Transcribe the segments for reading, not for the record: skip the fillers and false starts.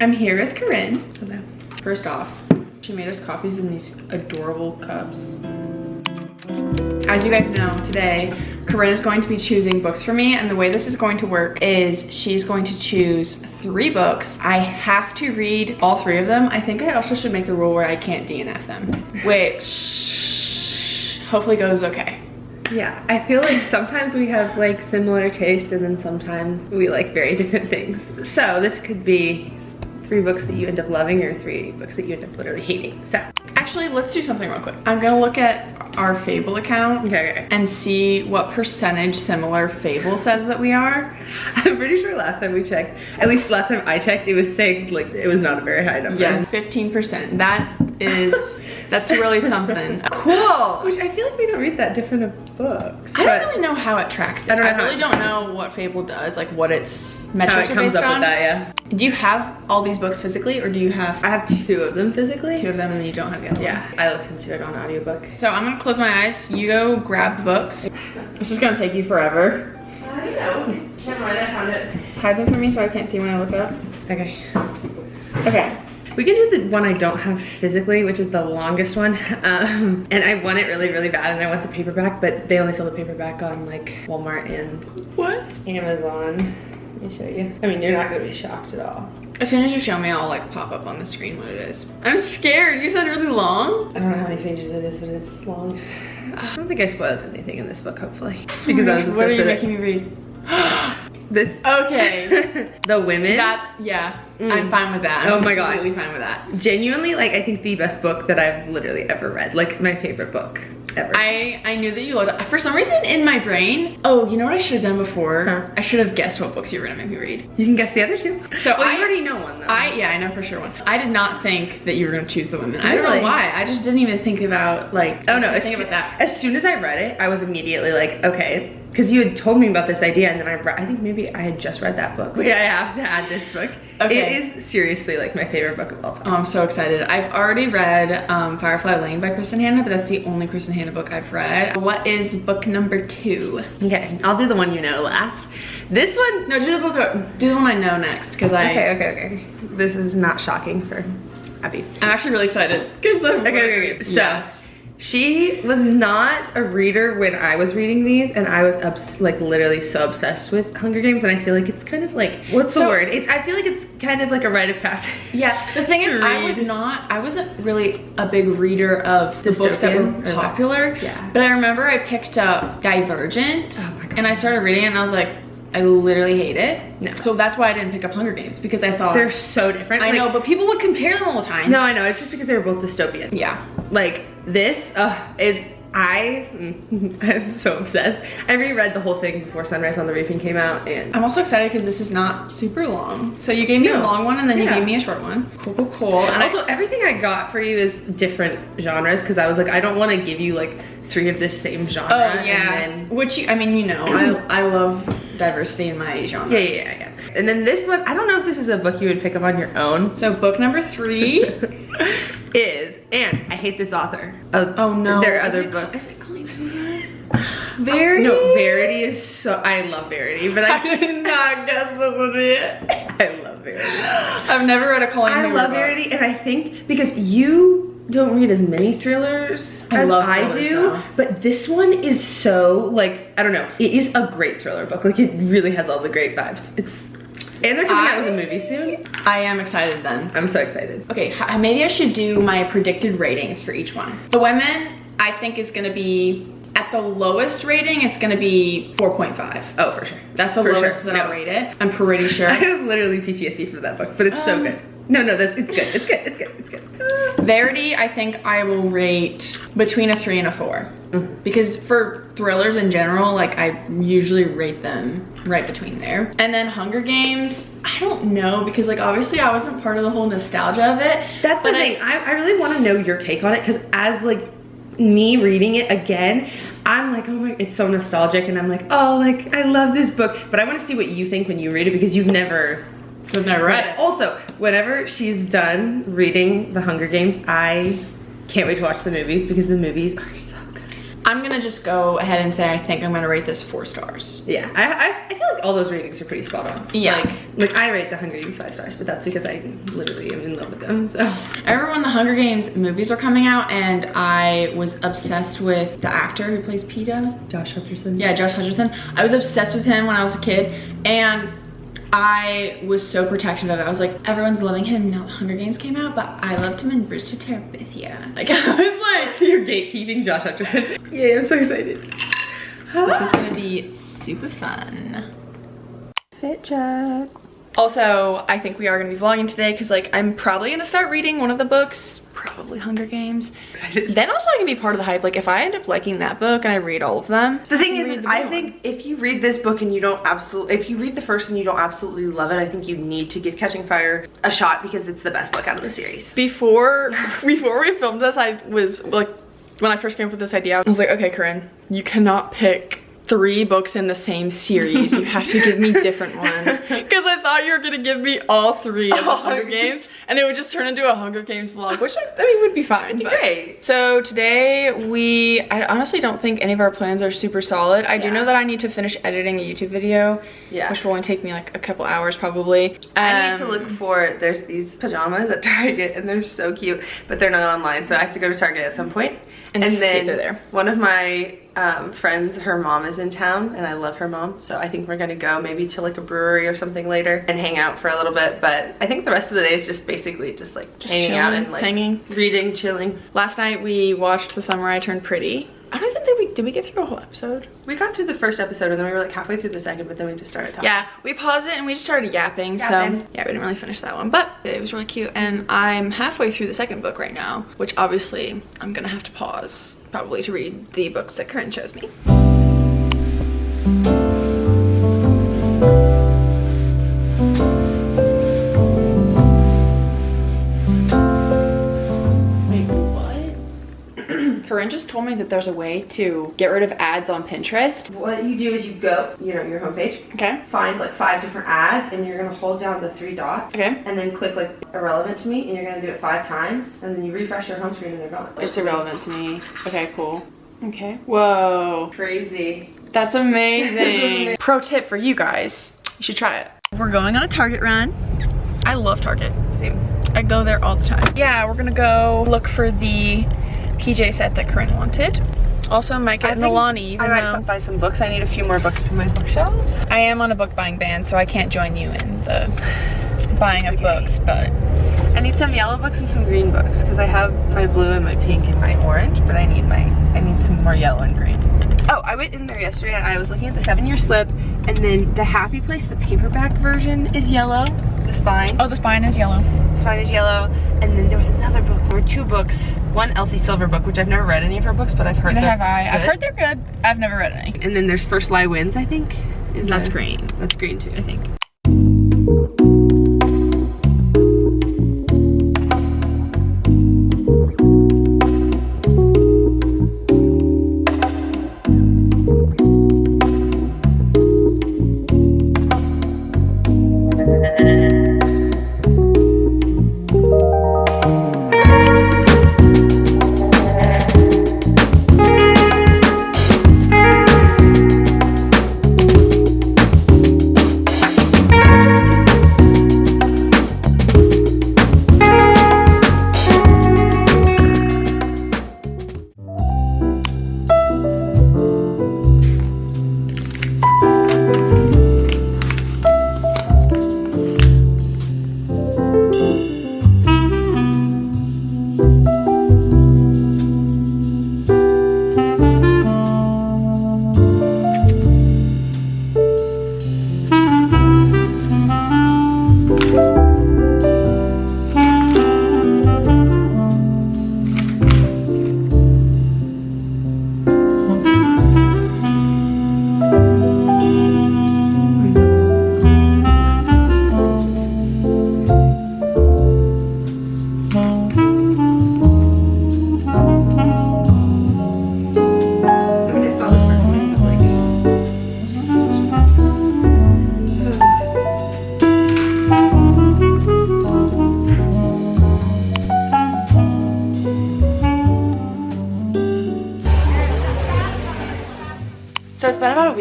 I'm here with Corinne. Hello. First off, she made us coffees in these adorable cups. As you guys know, today, Corinne is going to be choosing books for me, and the way this is going to work is she's going to choose 3 books. I have to read all 3 of them. I think I also should make the rule where I can't DNF them, which hopefully goes okay. Yeah, I feel like sometimes we have like similar tastes and then sometimes we like very different things. So this could be 3 books that you end up loving or 3 books that you end up literally hating. So actually, let's do something real quick. I'm gonna look at our Fable account and see what percentage similar Fable says that we are. I'm pretty sure last time we checked, at least last time I checked, it was saying like it was not a very high number. Yeah, 15%. That's really something. Cool. Which I feel like we don't read that different of books. I don't really know how it tracks it. I really don't know what Fable does, like what its metrics are based on. How it comes up with that, yeah. Do you have all these books physically, or do you have? I have 2 of them physically. 2 of them, and then you don't have the other one. Yeah, I listen to it on audiobook. So I'm gonna close my eyes. You go grab the books. This is gonna take you forever. Never mind, I found it. Hide them from me so I can't see when I look up. Okay. Okay. We can do the one I don't have physically, which is the longest one. And I want it really, really bad, and I want the paperback, but they only sell the paperback on like Walmart and Amazon. Let me show you. I mean, you're not gonna be shocked at all. As soon as you show me, I'll like pop up on the screen what it is. I'm scared. You said really long? I don't know how many pages it is, but it's long. I don't think I spoiled anything in this book, hopefully. Because I was obsessed with it. What are you making me read? This. Okay. The Women. I'm fine with that. Oh my god. I'm completely fine with that. Genuinely, like, I think the best book that I've literally ever read. Like, my favorite book ever. I knew that you loved it. For some reason in my brain, oh, you know what I should have done before? Huh? I should have guessed what books you were gonna make me read. You can guess the other 2. So well, I already know one though. Yeah, I know for sure one. I did not think that you were gonna choose The Women. Really? I don't know why. I just didn't even think about like, oh no, think about that. As soon as I read it, I was immediately like, okay. Because you had told me about this idea, and then I think maybe I had just read that book. Wait, I have to add this book. Okay. It is seriously like my favorite book of all time. Oh, I'm so excited. I've already read Firefly Lane by Kristen Hanna, but that's the only Kristen Hanna book I've read. What is book number 2? Okay, I'll do the one you know last. This one, no, do the one I know next, because Okay. This is not shocking for Abbie. I'm actually really excited. Okay. So. Yes. She was not a reader when I was reading these, and I was like literally so obsessed with Hunger Games, and I feel like it's kind of like, what's the word? I feel like it's kind of like a rite of passage. Yeah, the thing is, I wasn't really a big reader of the books that were popular. Yeah. But I remember I picked up Divergent, oh my God, and I started reading it, and I was like, I literally hate it. No. So that's why I didn't pick up Hunger Games, because I thought they're so different. I know, but people would compare them all the time. No, I know. It's just because they were both dystopian. Yeah. Like this, I'm so obsessed. I reread the whole thing before Sunrise on the Reaping came out, and I'm also excited because this is not super long. So you gave me a long one, and then you gave me a short one. Cool. And also, everything I got for you is different genres, because I was like, I don't want to give you like 3 of the same genre. Oh yeah. And then, which I mean, you know, I love diversity in my genres. Yeah. And then this one, I don't know if this is a book you would pick up on your own. So book number 3 is, and I hate this author. Oh no. There are other books. Is it calling Verity? No, Verity is so, I love Verity, but I did not guess this would be it. I love Verity. I've never read a Colleen Hoover book. I love Verity, and I think because you don't read as many thrillers as I do, but this one is so like, I don't know, it is a great thriller book. Like, it really has all the great vibes. And they're coming out with a movie soon. I am excited then. I'm so excited. Okay, maybe I should do my predicted ratings for each one. The Women, I think, is gonna be, at the lowest rating, it's gonna be 4.5. Oh, for sure. That's the lowest that I'll rate it. I'm pretty sure. I have literally PTSD for that book, but it's so good. No, it's good. Verity, I think I will rate between a 3 and a 4. Because for thrillers in general, like, I usually rate them right between there. And then Hunger Games, I don't know, because like obviously I wasn't part of the whole nostalgia of it. That's the thing. I really want to know your take on it, because as like me reading it again, I'm like, oh my, it's so nostalgic, and I'm like, oh, like, I love this book, but I want to see what you think when you read it, because you've never read it. Also, whenever she's done reading The Hunger Games, I can't wait to watch the movies, because the movies are so good. I'm gonna just go ahead and say I think I'm gonna rate this 4 stars. Yeah, I feel like all those ratings are pretty spot on. Yeah. Like I rate the Hunger Games 5 stars, but that's because I literally am in love with them, so. I remember when the Hunger Games movies were coming out and I was obsessed with the actor who plays PETA. Josh Hutcherson. Yeah, Josh Hutcherson. I was obsessed with him when I was a kid, and I was so protective of it. I was like, everyone's loving him now the Hunger Games came out, but I loved him in Bridge to Terabithia. Like, I was like, you're gatekeeping Josh Hutcherson. Yeah, I'm so excited. This is gonna be super fun. Fit check. Also, I think we are gonna be vlogging today because like I'm probably gonna start reading one of the books, probably Hunger Games. Excited. Then also I can be part of the hype. Like if I end up liking that book and I read all of them. The thing is I think if you read this book and you don't if you read the first and you don't absolutely love it, I think you need to give Catching Fire a shot because it's the best book out of the series. Before we filmed this, I was like, when I first came up with this idea, I was like, okay, Corinne, you cannot pick 3 books in the same series. You have to give me different ones. Because I thought you were gonna give me all 3 of the Hunger Games and it would just turn into a Hunger Games vlog, which I mean would be fine. It'd be great. So today I honestly don't think any of our plans are super solid. I do know that I need to finish editing a YouTube video, which will only take me like a couple hours probably. I need to look for, there's these pajamas at Target and they're so cute, but they're not online, so I have to go to Target at some point. And see then if they're there. One of my friends, her mom is in town and I love her mom, so I think we're gonna go maybe to like a brewery or something later and hang out for a little bit, but I think the rest of the day is just basically just hanging chilling, out and like hanging, reading, chilling. Last night we watched The Summer I Turned Pretty. I don't think did we get through a whole episode? We got through the first episode and then we were like halfway through the second, but then we just started talking. Yeah, we paused it and we just started yapping. So yeah, we didn't really finish that one, but it was really cute. And I'm halfway through the second book right now, which obviously I'm gonna have to pause probably to read the books that Corinne shows me. Corinne just told me that there's a way to get rid of ads on Pinterest. What you do is you go, your homepage. Okay. Find like 5 different ads and you're gonna hold down the 3 dots. Okay. And then click like irrelevant to me and you're gonna do it 5 times and then you refresh your home screen and they're gone. It's irrelevant to me. Okay, cool. Okay. Whoa. Crazy. That's amazing. Pro tip for you guys. You should try it. We're going on a Target run. I love Target. Same. I go there all the time. Yeah, we're gonna go look for the PJ set that Corinne wanted. Also, might get Milani. I might buy some books. I need a few more books for my bookshelves. I am on a book buying ban, so I can't join you in the buying of books, but I need some yellow books and some green books because I have my blue and my pink and my orange, but I need some more yellow and green. Oh, I went in there yesterday and I was looking at the 7-year slip, and then the Happy Place, the paperback version is yellow. The spine. Oh, the spine is yellow. The spine is yellow. And then there was another book, or 2 books. One Elsie Silver book, which I've never read any of her books, but I've heard Neither they're have I. good. I've heard they're good. I've never read any. And then there's First Lie Wins, I think. That's green. That's green too, I think.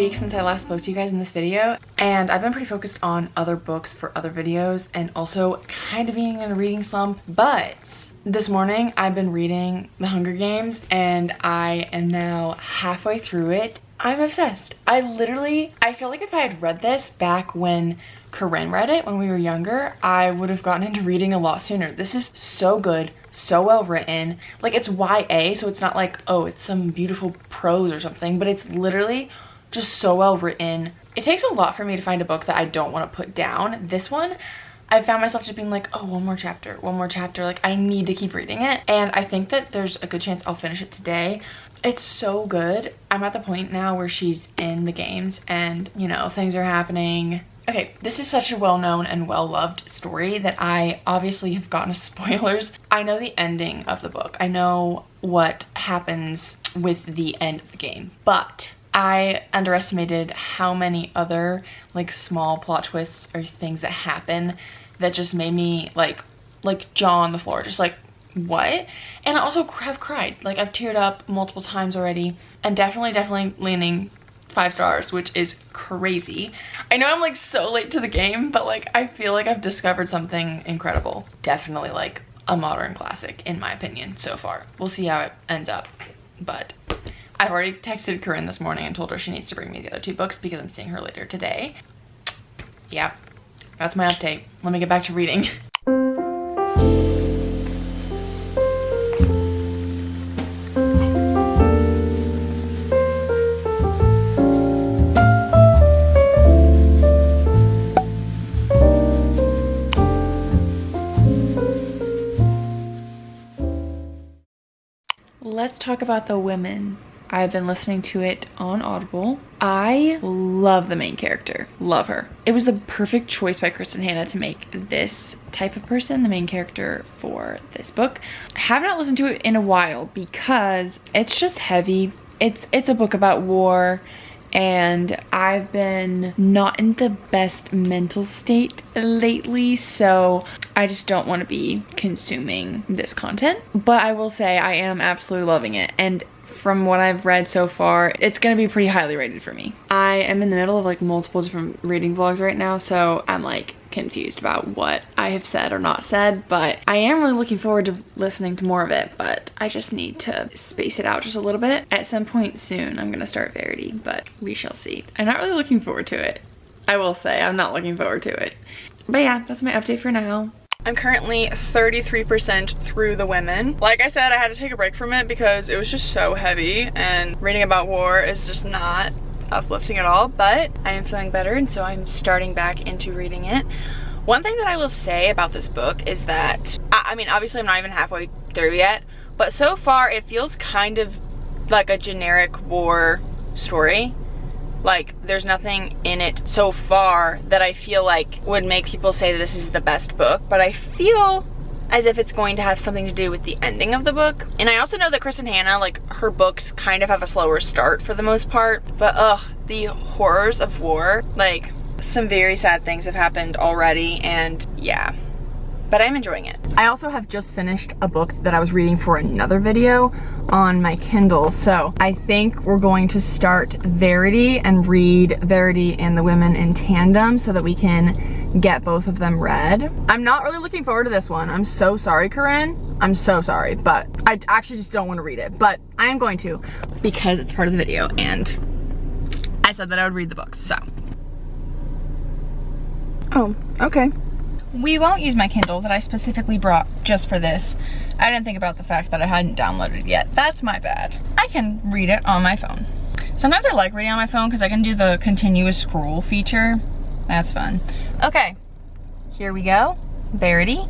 weeks since I last spoke to you guys in this video, and I've been pretty focused on other books for other videos and also kind of being in a reading slump. But this morning I've been reading The Hunger Games and I am now halfway through it. I'm obsessed. I feel like if I had read this back when Corinne read it when we were younger, I would have gotten into reading a lot sooner. This is so good, so well written. Like, it's YA, so it's not like, oh, it's some beautiful prose or something, but it's literally just so well written. It takes a lot for me to find a book that I don't want to put down. This one, I found myself just being like, oh, one more chapter, like I need to keep reading it. And I think that there's a good chance I'll finish it today. It's so good. I'm at the point now where she's in the games and, you know, things are happening. Okay, this is such a well-known and well-loved story that I obviously have gotten spoilers. I know the ending of the book. I know what happens with the end of the game, but I underestimated how many other like small plot twists or things that happen that just made me like jaw on the floor, just like, what? And I also have cried. Like, I've teared up multiple times already. I'm definitely leaning 5 stars, which is crazy. I know I'm like so late to the game, but like I feel like I've discovered something incredible. Definitely like a modern classic in my opinion so far. We'll see how it ends up, but I've already texted Corinne this morning and told her she needs to bring me the other 2 books because I'm seeing her later today. Yeah, that's my update. Let me get back to reading. Let's talk about The Women. I've been listening to it on Audible. I love the main character. Love her. It was the perfect choice by Kristen Hanna to make this type of person the main character for this book. I have not listened to it in a while because it's just heavy. It's a book about war, and I've been not in the best mental state lately, so I just don't want to be consuming this content. But I will say I am absolutely loving it, and from what I've read so far, it's gonna be pretty highly rated for me. I am in the middle of like multiple different reading vlogs right now, so I'm like confused about what I have said or not said, but I am really looking forward to listening to more of it, but I just need to space it out just a little bit. At some point soon, I'm gonna start Verity, but we shall see. I'm not really looking forward to it. I will say, I'm not looking forward to it. But yeah, that's my update for now. I'm currently 33% through The Women. Like I said, I had to take a break from it because it was just so heavy, and reading about war is just not uplifting at all, but I am feeling better, and so I'm starting back into reading it. One thing that I will say about this book is that, I mean, obviously I'm not even halfway through yet, but so far it feels kind of like a generic war story. Like, there's nothing in it so far that I feel like would make people say that this is the best book, but I feel as if it's going to have something to do with the ending of the book. And I also know that Kristen Hanna, like, her books kind of have a slower start for the most part, but the horrors of war, like, some very sad things have happened already, and yeah. But I'm enjoying it. I also have just finished a book that I was reading for another video on my Kindle, so I think we're going to start Verity and read Verity and The Women in tandem so that we can get both of them read. I'm not really looking forward to this one. I'm so sorry, Corinne. I'm so sorry, but I actually just don't want to read it, but I am going to because it's part of the video and I said that I would read the books, so. Oh, okay. We won't use my Kindle that I specifically brought just for this. I didn't think about the fact that I hadn't downloaded it yet. That's my bad. I can read it on my phone. Sometimes I like reading on my phone because I can do the continuous scroll feature. That's fun. Okay, here we go. Verity.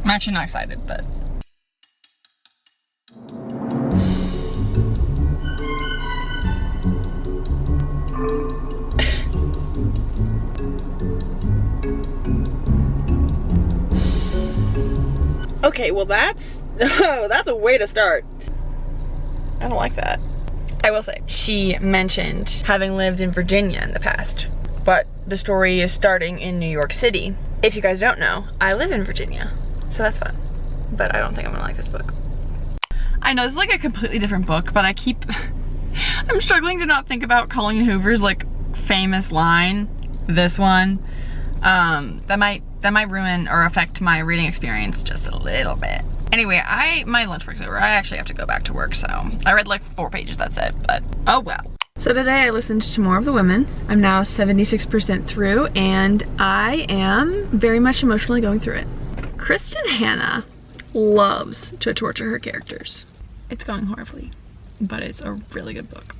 I'm actually not excited, but. Okay, well that's a way to start. I don't like that. I will say, she mentioned having lived in Virginia in the past, but the story is starting in New York City. If you guys don't know, I live in Virginia, so that's fun. But I don't think I'm gonna like this book. I know this is like a completely different book, but I keep I'm struggling to not think about Colleen Hoover's like famous line, this one. That might ruin or affect my reading experience just a little bit. Anyway, my lunch break's over. I actually have to go back to work, so I read like 4 pages, that's it, but oh well. So today I listened to more of The Women. I'm now 76% through, and I am very much emotionally going through it. Kristen Hanna loves to torture her characters. It's going horribly, but it's a really good book.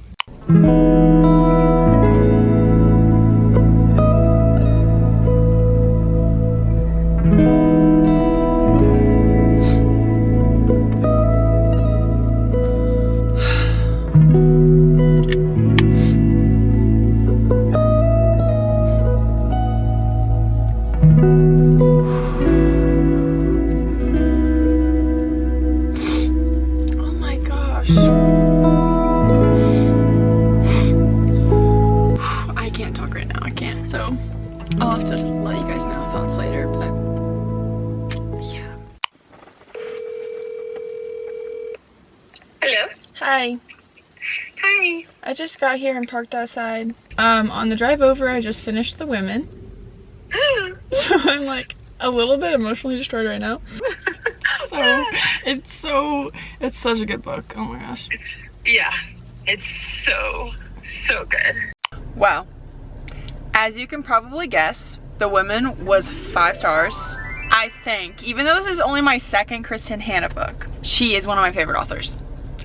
I can't talk right now, I can't, so I'll have to let you guys know thoughts later, but yeah. Hello. Hi. Hi. I just got here and parked outside. On the drive over, I just finished The Women. So I'm like a little bit emotionally destroyed right now. It's such a good book. Oh my gosh. It's so good. Wow. As you can probably guess, The Women was 5 stars. I think, even though this is only my second Kristen Hanna book, she is one of my favorite authors.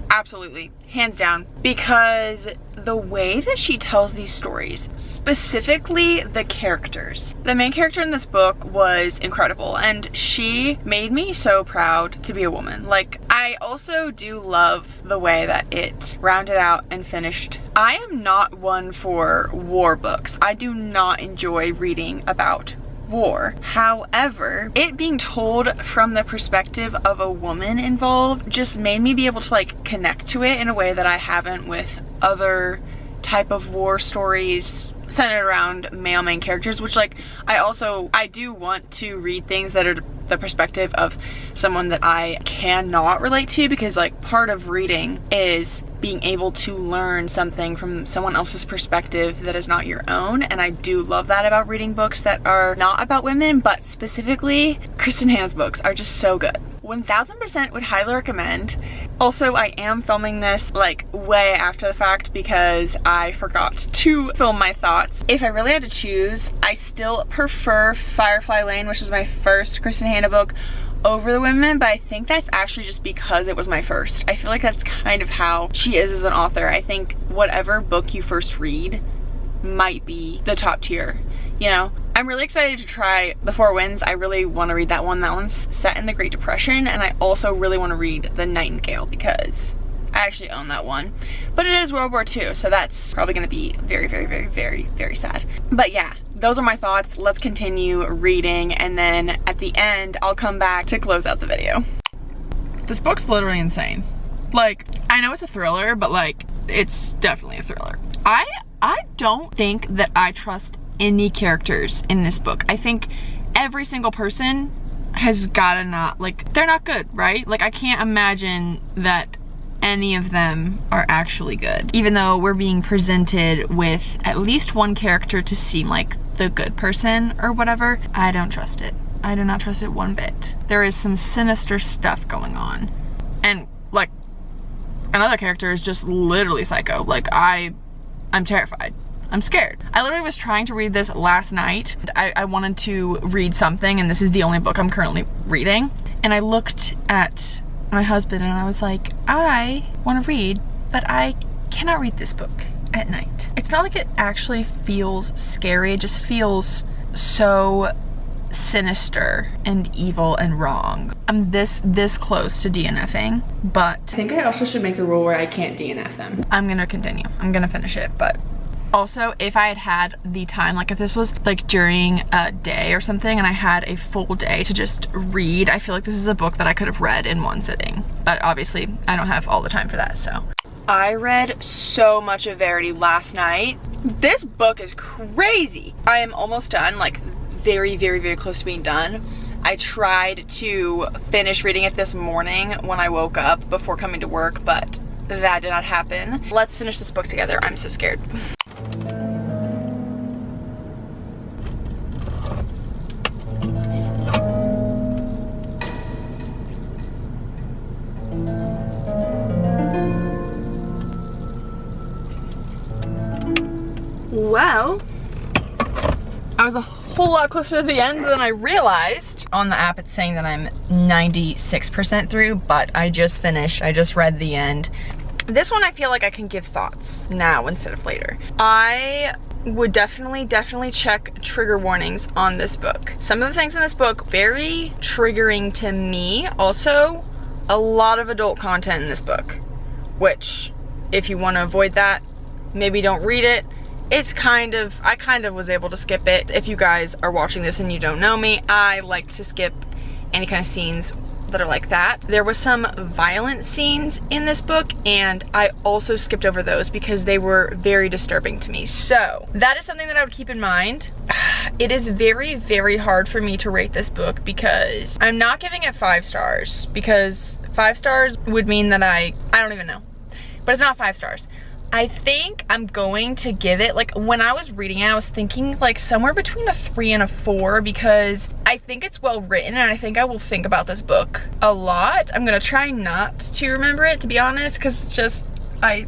Absolutely, hands down, because the way that she tells these stories, specifically the characters. The main character in this book was incredible, and she made me so proud to be a woman. Like, I also do love the way that it rounded out and finished. I am not one for war books. I do not enjoy reading about war. However, it being told from the perspective of a woman involved just made me be able to like connect to it in a way that I haven't with other type of war stories centered around male main characters, which like I do want to read things that are the perspective of someone that I cannot relate to, because like part of reading is being able to learn something from someone else's perspective that is not your own, and I do love that about reading books that are not about women, but specifically Kristen Hanna's books are just so good. 1000% would highly recommend. Also, I am filming this like way after the fact because I forgot to film my thoughts. If I really had to choose, I still prefer Firefly Lane, which was my first Kristen Hanna book, over The Women, but I think that's actually just because it was my first. I feel like that's kind of how she is as an author. I think whatever book you first read might be the top tier, you know? I'm really excited to try The Four Winds. I really want to read that one. That one's set in the Great Depression, and I also really want to read The Nightingale because I actually own that one. But it is World War II, so that's probably going to be very, very, very, very, very sad. But yeah, those are my thoughts. Let's continue reading, and then at the end, I'll come back to close out the video. This book's literally insane. Like, I know it's a thriller, but like, it's definitely a thriller. I don't think that I trust any characters in this book. I think every single person has gotta not, like, they're not good, right? Like, I can't imagine that any of them are actually good. Even though we're being presented with at least one character to seem like the good person or whatever, I don't trust it. I do not trust it one bit. There is some sinister stuff going on. And like, another character is just literally psycho. Like, I'm terrified. I'm scared. I literally was trying to read this last night. I wanted to read something, and this is the only book I'm currently reading. And I looked at my husband and I was like, I want to read, but I cannot read this book at night. It's not like it actually feels scary. It just feels so sinister and evil and wrong. I'm this close to DNFing, but I think I also should make the rule where I can't DNF them. I'm gonna continue. I'm gonna finish it, but also, if I had had the time, like if this was like during a day or something and I had a full day to just read, I feel like this is a book that I could have read in one sitting. But obviously, I don't have all the time for that, so. I read so much of Verity last night. This book is crazy. I am almost done, like very, very, very close to being done. I tried to finish reading it this morning when I woke up before coming to work, but that did not happen. Let's finish this book together. I'm so scared. Well, I was a whole lot closer to the end than I realized. On the app, it's saying that I'm 96% through, but I just finished. I just read the end. This one I feel like I can give thoughts now instead of later. I would definitely check trigger warnings on this book. Some of the things in this book, very triggering to me. Also, a lot of adult content in this book, which if you want to avoid that, maybe don't read it. It's I kind of was able to skip it. If you guys are watching this and you don't know me, I like to skip any kind of scenes that are like that. There was some violent scenes in this book, and I also skipped over those because they were very disturbing to me. So that is something that I would keep in mind. It is very hard for me to rate this book because I'm not giving it 5 stars, because 5 stars would mean that I don't even know, but it's not 5 stars. I think I'm going to give it, like, when I was reading it, I was thinking like somewhere between a 3 and a 4, because I think it's well written and I think I will think about this book a lot. I'm gonna try not to remember it, to be honest, because it's just, I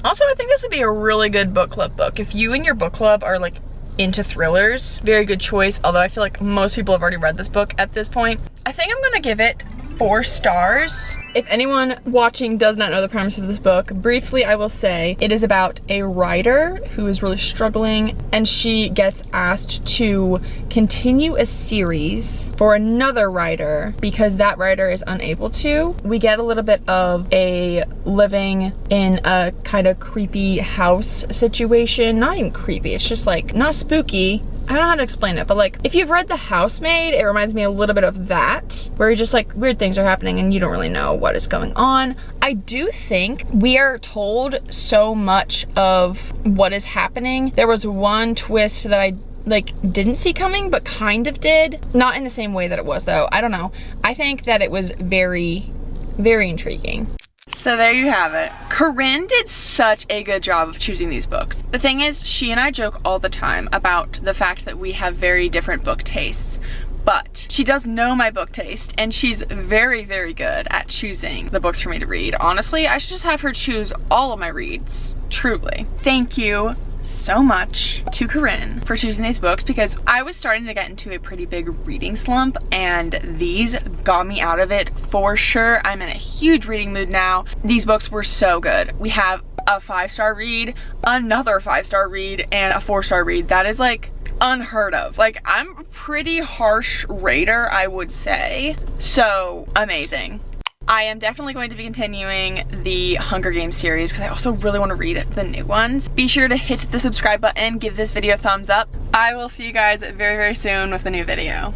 think this would be a really good book club book. If you and your book club are like into thrillers, very good choice, although I feel like most people have already read this book at this point. I think I'm gonna give it 4 stars. If anyone watching does not know the premise of this book, briefly I will say it is about a writer who is really struggling, and she gets asked to continue a series for another writer because that writer is unable to. We get a little bit of a living in a kind of creepy house situation. Not even creepy, it's just like not spooky. I don't know how to explain it, but like if you've read The Housemaid, it reminds me a little bit of that, where you're just like weird things are happening and you don't really know what is going on. I do think we are told so much of what is happening. There was one twist that I like didn't see coming, but kind of did. Not in the same way that it was though. I don't know. I think that it was very intriguing. So there you have it. Corinne did such a good job of choosing these books. The thing is, she and I joke all the time about the fact that we have very different book tastes, but she does know my book taste, and she's very good at choosing the books for me to read. Honestly, I should just have her choose all of my reads, truly. Thank you so much to Corinne for choosing these books, because I was starting to get into a pretty big reading slump and these got me out of it for sure. I'm in a huge reading mood now. These books were so good. We have a 5-star read, another 5-star read, and a 4-star read. That is like unheard of. Like, I'm a pretty harsh rater, I would say. So amazing. I am definitely going to be continuing the Hunger Games series because I also really want to read the new ones. Be sure to hit the subscribe button, give this video a thumbs up. I will see you guys very soon with a new video.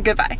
Goodbye.